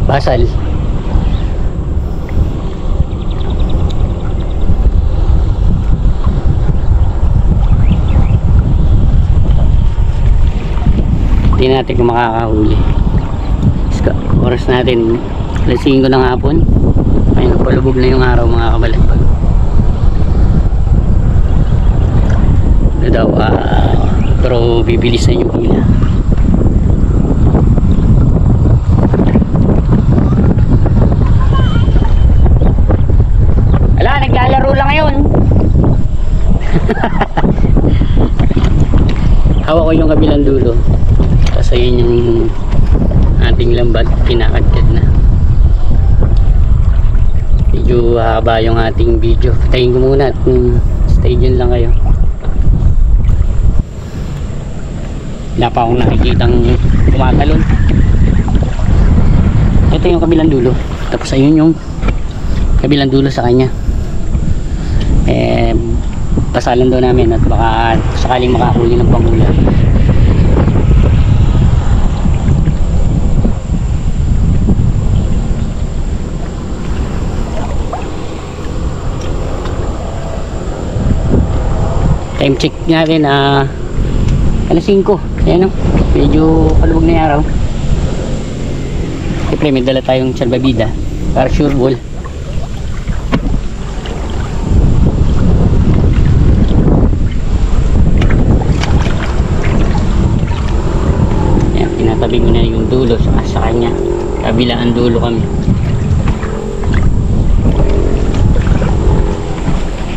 basal. Tingnan natin kung makakahuli. Oras natin 5 ng hapon. Ayun, palubog na yung araw mga kabalagbag. Ano daw, pero bibilis na yung hila. Ala, naglalaro lang ngayon. Hawak ko yung kabilang dulo. Tapos ayun yung ating lambat, kinakadkad na. Medyo haba yung ating video. Tayin ko muna at stay dyan lang kayo. Wala pa akong nakikitang kumatalon. Ito yung kabilang dulo. Tapos ayun yung kabilang dulo sa kanya. Pasalan daw namin at baka sakaling makahuli ng panghula. Time check natin, alas 5. Ayan o, medyo palubog na yung araw. Siyempre may dala tayong salbabida para sure ball. Ayan, pinatabi ko na yung dulo sa kanya. Kabilaan dulo kami.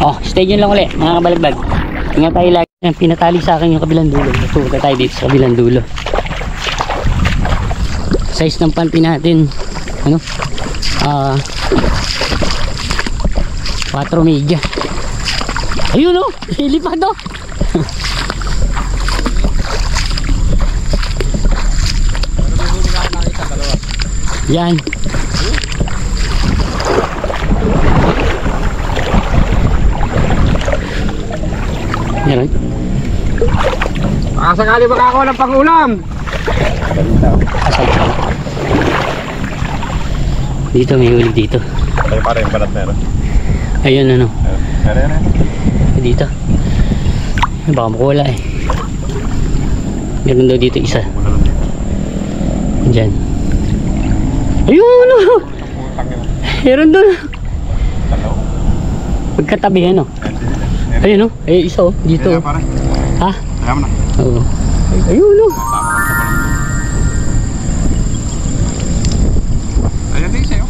Oh, stay dyan lang ulit mga kabalagbag. Ingat tayo lagi. Ayan, pinatali sa akin yung kabilang dulo. Masuka tayo dito sa kabilang dulo. Size ng panty natin, ano? 4 media. Ayun o, ilipad o. Yan. Yan. Sakali baka ako ng pangulam. Dito may huli dito. Tayo para yung balat meron. Ayun ano. Meron. Dito. Baka makula eh. Meron daw dito isa. Diyan. Ayun ano. Meron doon. Pagkatabi ano. Ayun o. Ay isa o. Dito. Ha? Kaya mo na. Oo. Ayun o. Ayan din sa'yo.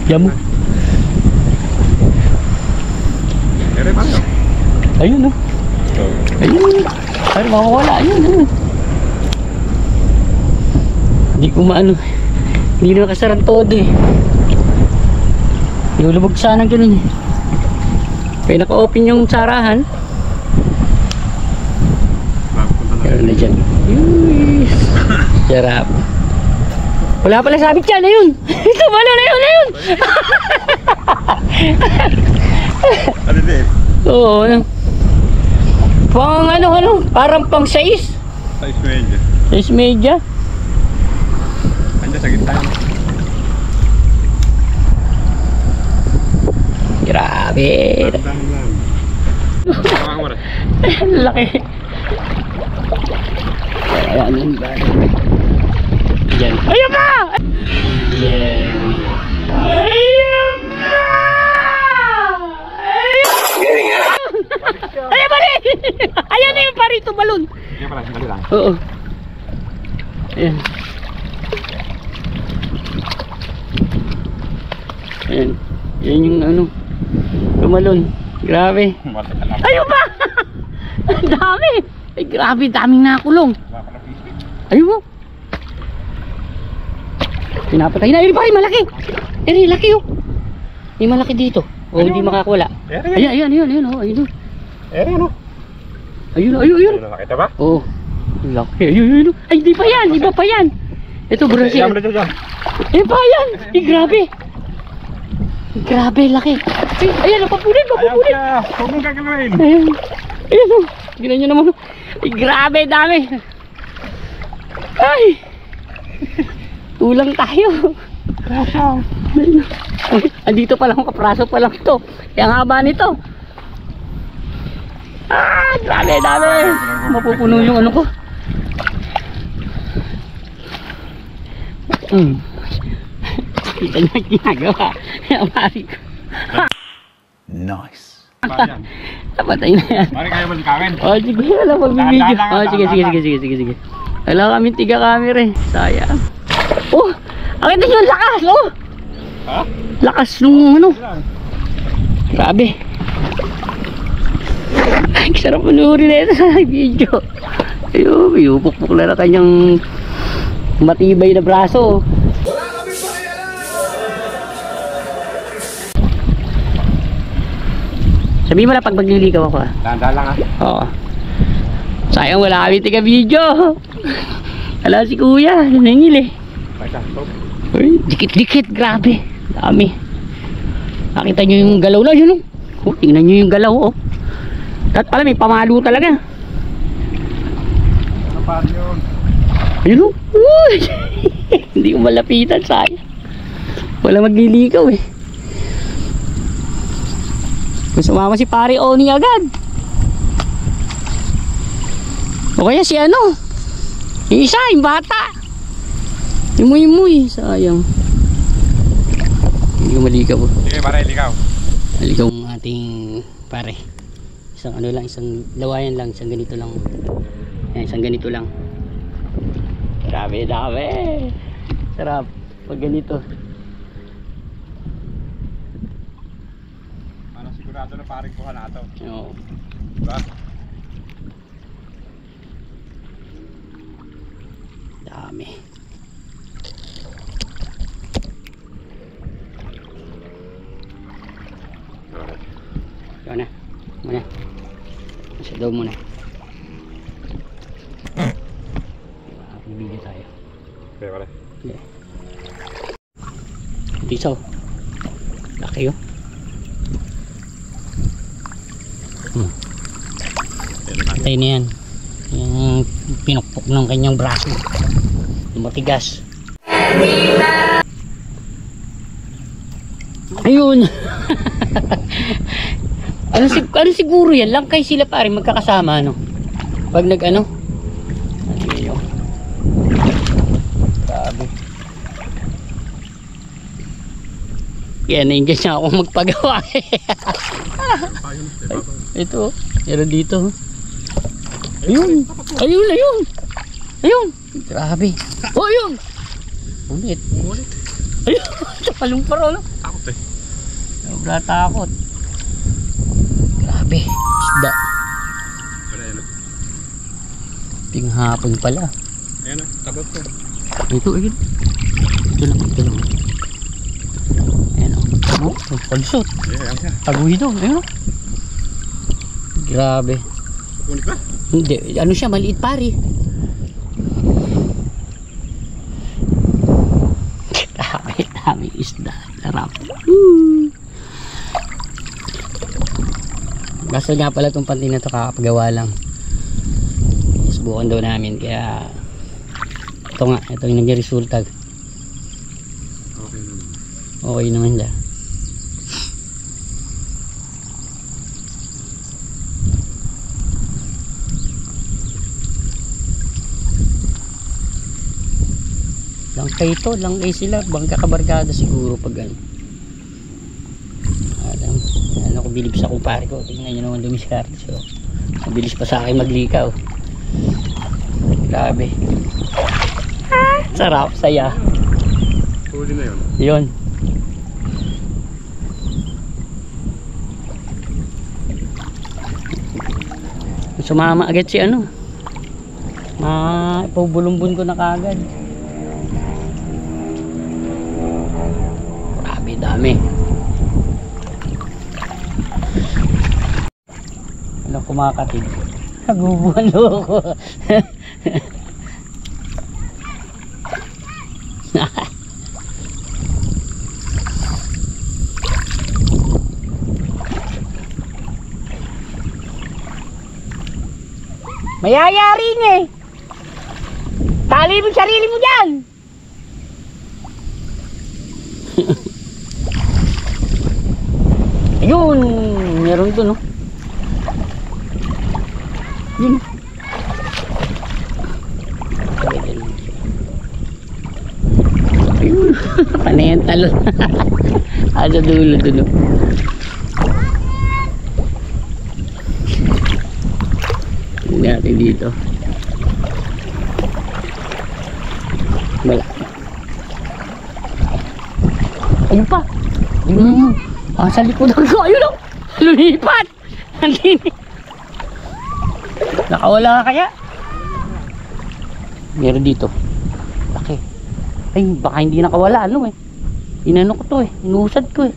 Diyan mo. Meron pa rin. Ayun o. Ayun. Ay makawala. Ayun. Hindi ko maano. Hindi na nakasarang todo eh. Lulubog sana ganun eh. Kaya naka-open yung sarahan. Meron na dyan. Yes. Sarap. Wala pala sabit dyan. Ayun. Ito pala na yun. Ayun. Ano din? Oo. Pang ano. Parang pang 6. Size media. 6 media. Andiyan sa gitna. Grabe. Laki. Ayan yun ba? Diyan. Ayun pa! Yeah. Ayun pa! Ayun pa rin! Ayan na yung parito balon. Ayan pala, sandali lang. Oo. Ayan. Ayan. Yan yung ano. Tumalon. Grabe. Ayun pa! Ang dami! Ay grabe, daming nakulong. Ayun mo. Pinapatay na. Ayun pa, malaki. Ayun, laki oh. May malaki dito. O hindi makakawala. Ayun. Ayun oh. Ayun. Ayun. Nakita ba? Oo. Laki. Ayun. Ay, di pa yan. Iba pa yan. Ito, Brazil. Ayun pa yan. Ay, grabe. Grabe, laki. Ay, ayan, napapulit. Huwag mong kakalawin. Ayun o. Ginan nyo naman. Ay, grabe, dami. Ay! Tulang tayo. Andito pa lang, kapraso pa lang to. Kaya ang haba nito. Ah, grabe, dami. Mapupuno yung ano ko. Kita niyo yung ginagawa. Nice. Napatay na yan. Mari kayo malikawin. Oh, sige, wala magbibideo. Oh, sige. Wala kami tiga camera eh. Sayang. Oh, akita nyo yung lakas, oh. Ha? Lakas nung ano. Grabe. Ay, sarap manurin na ito sa video. Ayun, may upok-pok na kanyang matibay na braso. Sabihin mo na pag magliligaw ako, ah. Dahan-dahan lang, ah. Oo. Sayang wala kami tiga video. Wala si kuya, nangil eh. Uy, dikit-dikit, grabe. Dami. Nakita nyo yung galaw na yun, oh. Tingnan nyo yung galaw, oh. At pala may pamalo talaga. Ano pa yun? Ayun, oh. Uy. Hindi ko malapitan, sayang. Wala magliligaw eh. Sumama si pare Oni agad. O kaya si ano, yung isa, yung bata. Yung muy-muy, sayang. Hindi ko maligaw. Sige, pare, ligaw. Maligaw ang ating pare. Isang ano lang, isang lawayan lang, isang ganito lang. Ayan, isang ganito lang. Grabe, dami. Sarap pag ganito. Ano, sigurado na paring kuha na ito. Oo. Diba? Dami. Ikaw na. Muna. Nasa daw muna. Bibigyan tayo. Okay, pare. Okay. Tiso. Laki yun. Patay na yan. Yung pinukpok ng kanyang braso. Matigas. Ayun. ano siguro yan? Lang kayo sila pare magkakasama, no? Pag nag ano? Ayun yun. Grabe. Yan, nainggan niya ako magpagawa. Ito, meron dito. Ayun. Ayun. Grabe. Oh, ayun. Ulit. Ayun. Takalong paro, no? Takot eh. Sobra takot. Grabe. Isda. Pare, ano? Tinghapon pala. Ayan o, takot ko. Ito. Ito lang. Ayan o. Pagsot. Ayan siya. Paguhido. Ayun o. Grabe. Ulit ba? Hindi. Ano siya? Maliit pare. Dami isda. Sarap. Basta nga pala itong panty na ito kakapagawa lang. Subukan daw namin. Kaya ito nga. Ito yung nag-resulta. Okay naman. Okay naman siya. Langkay sila, bangka kabarkada siguro pag ano. Ano ko bilib sa kumpare ko, tingnan nyo naman dumiskarte. So, mabilis pa sa akin maglikaw. Grabe. Sarap, saya. Huli na yun. Yun. Sumama agad si ano. Ipabulumbon ko na kagad. Dami. Ano kumakatid? Nagubuhan loko. Mayayari nga eh. Tali Sarili mo dyan! Ayun! Meron doon, no? Yun. Ayun. Panay ang talon. Sa dulo doon, no? Tingnan natin dito. Wala. Ayun pa. Sa likod ako. Ayun o. Lumipat. Nakawala ka kaya? Meron dito. Laki. Ay, baka hindi nakawala. Ano eh. Inano ko to eh. Inusad ko eh.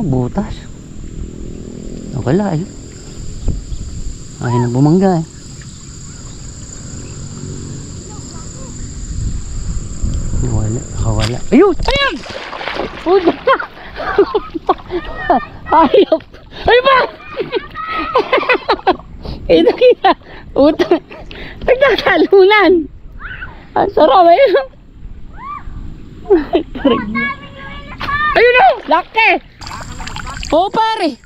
Butas. Nakawala eh. Ayaw na bumangga eh. Nakawala. Ayun! Ayun! Puta! Hayop! Ay ba? Ito kita! Puta! Nagtatalunan! Ang sarap ayun! Ayun na! Laki! Oo pare!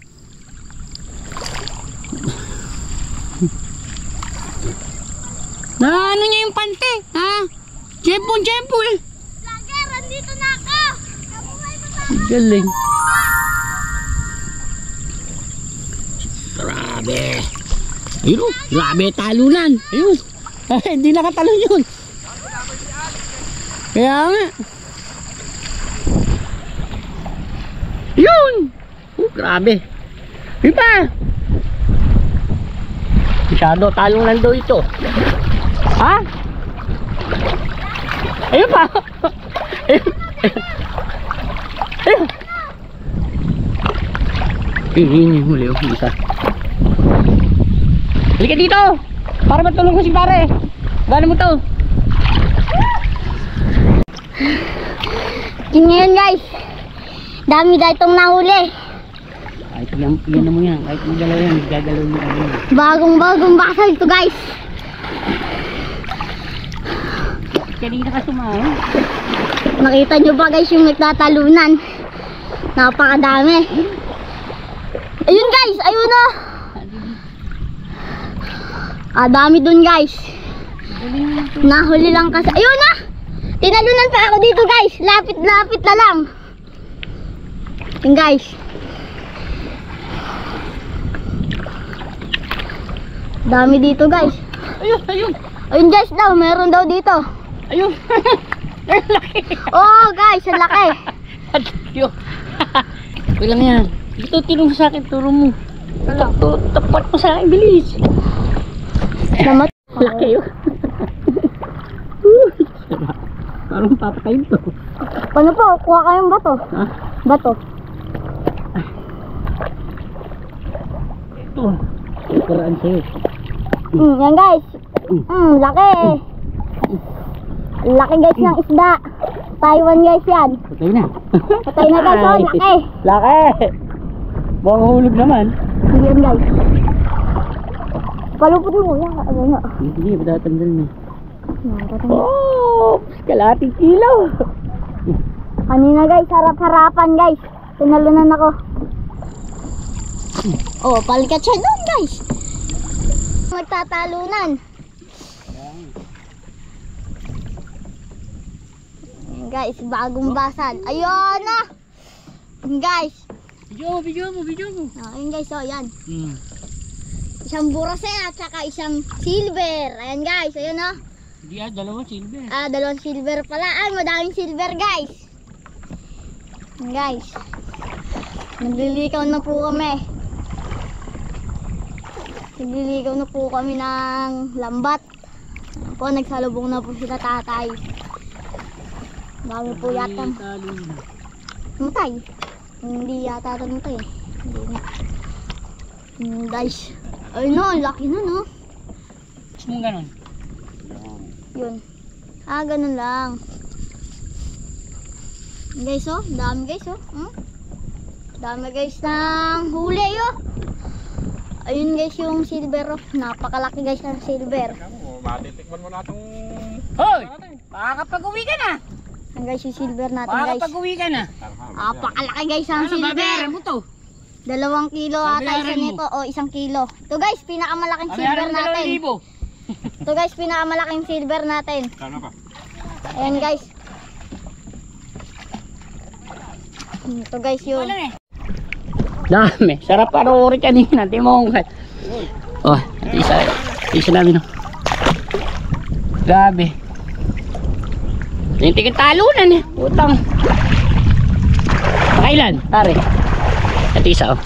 Na ano niya yung pante? Ha? Jempo eh! Lager, andito na ako! Galing. Grabe. Ayun o. Grabe talunan. Ayun. Ay, hindi nakatalon yun. Kaya nga. Yun. Grabe. Yun pa. Masyado talunan daw ito. Ha? Ayun pa. Ayun. Ayun. Ayun yung huli. Isa. Halika dito. Para matulong ko si pare. Gano'n mo to? Yun ngayon guys. Dami dahil itong nahuli. Kahit yan mo yan. Kahit magalaw yan. Gagalaw mo kami. Bagong basal ito guys. Kanina ka sumama. Nakita nyo ba guys yung nagtatalunan? Napakadami. Ayun guys, ayun o. Dami dun guys. Nahuli lang kasi. Ayun na! Tinalunan pa ako dito guys. Lapit na lang. Yun guys. Dami dito guys. Ayun. Ayun guys daw, meron daw dito. Ayun. Ang laki. Oh guys, ang laki. Yun. Walang yan. Ito, tinong sa akin. Turo mo. Tapat mo sa akin. Bilis. Namat. Laki yun. Parang papakain to. Paano po? Kuha kayong bato. Ha? Bato. Ito. Paraan sa'yo. Yan guys. Laki. Laki guys ng isda. Taiwan guys yan. Patay na. Patay na guys. Oh, laki. Laki. Buwang hulog naman. Yan guys. Palupot mo. Ano nga. Hindi, matatanggal na. Nakatatang. Oh! Kalating kilo. Kanina guys, harap-harapan guys. Tinalunan ako. Oh, palikat siya doon guys. Magtatalunan. Ayan, guys, bagong basal. Ayun na. Guys. Video mo. Ayun guys, oh yan. Isang burase at saka isang silver. Ayan guys, ayun oh. Hindi dalawang silver. Dalawang silver pala. Madaming silver guys. Ayan guys. Naglilikaw na po kami. Naglilikaw na po kami ng lambat. Ayan po, nagsalubong na po sila tatay. Dami po yata. Matay. Hindi yata tayo. Hindi na. Guys. Ay no, laki na no. Gusto mong ganon? Yun. Ganun lang. Guys oh, dami guys oh. Dami guys ng huli oh. Ayun guys yung silver oh. Napakalaki guys ng silver. Matitikman mo na itong... Hoy! Makakapag-uwi ka na! Yan guys, yung silver natin guys. Makakapag-uwi ka na! Apakalaki guys ang Ano, babayaran silver. mo to? 2 kilo ata Babayaran isa mo. nito o 1 kilo. Ito guys, pinakamalaking silver Babayaran mo natin. 2,000. Ito guys, pinakamalaking silver natin. Ano pa? Ayan guys. Ito guys yun. Wala eh. Dami. Sarap panoorin kanina. Timong. Oh, isa namin. Oh. Grabe. Tintikin talunan eh. Utang. Pakailan, pare. At isa oh.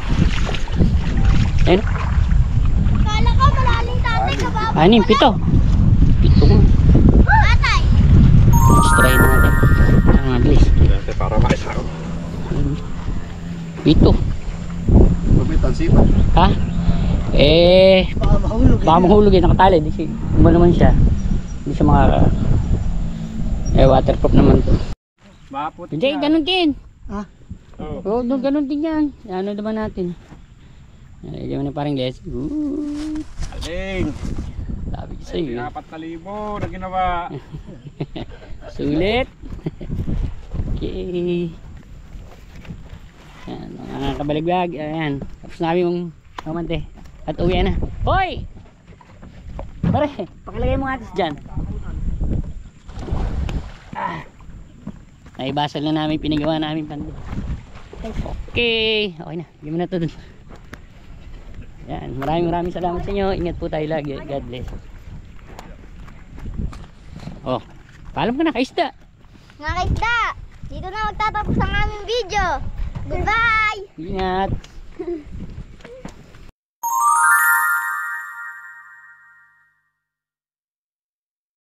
Ayun. Kala ko malalim tatay ka ba? 6, 7. 7. Tatay! Let's try natin. Ang bilis. Dati para maisa ko. 7. Pabitan sipa. Ha? Baka mahulog eh, nakatali. Iba naman siya. Hindi siya waterproof naman to. Maput. Hindi, ganun din. Oh. Oo, ganun din yan. Ano naman natin. Lagyan mo na parang les. Aling. Sabi ko sa'yo. 4,000 na ginawa. Sulit. Okay. Yan, mga kabaligbag. Ayan. Tapos namin yung mamante. At uwi na. Hoy! Pare, pakilagay mo atis dyan. Naibasal na namin, pinagawa namin pandi. Okay. Okay na. Hindi mo na ito dun. Yan. Maraming salamat sa inyo. Ingat po tayo lagi. God bless. Oh. Paalam ka na, kaisda. Mga kaisda, dito na magtatapos ang aming video. Goodbye! Ingat.